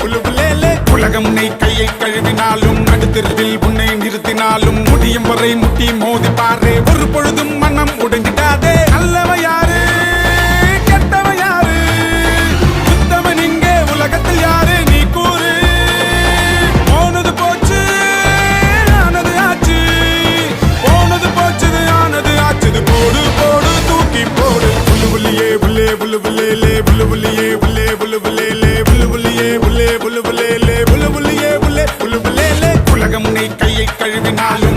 உலகம் உன்னை கையை கழுவினாலும் நடுத்தெருவில் உன்னை நிறுத்தினாலும் முடியும் வரை முட்டி மோதி பாரு ஒரு பொழுதும் மனம் உடைஞ்சிட்டாதே நல்லவ யாரு கெட்டவ யாரு சுத்தவன் இங்கே உலகத்தில் யாரு நீ கூறு போனது போச்சு ஆனது ஆச்சு போனது போச்சது ஆனது ஆச்சது போடு போடு தூக்கி போடு புல்லு புள்ளியே புல்லே புல்லு புல்லே புல்லு புள்ளியே புல்லே புல்லு புல்லே புல்லு புள்ளியே புல்லே புல்லு புல்லே உலகம் உன்னை கையை கழுவினாலும்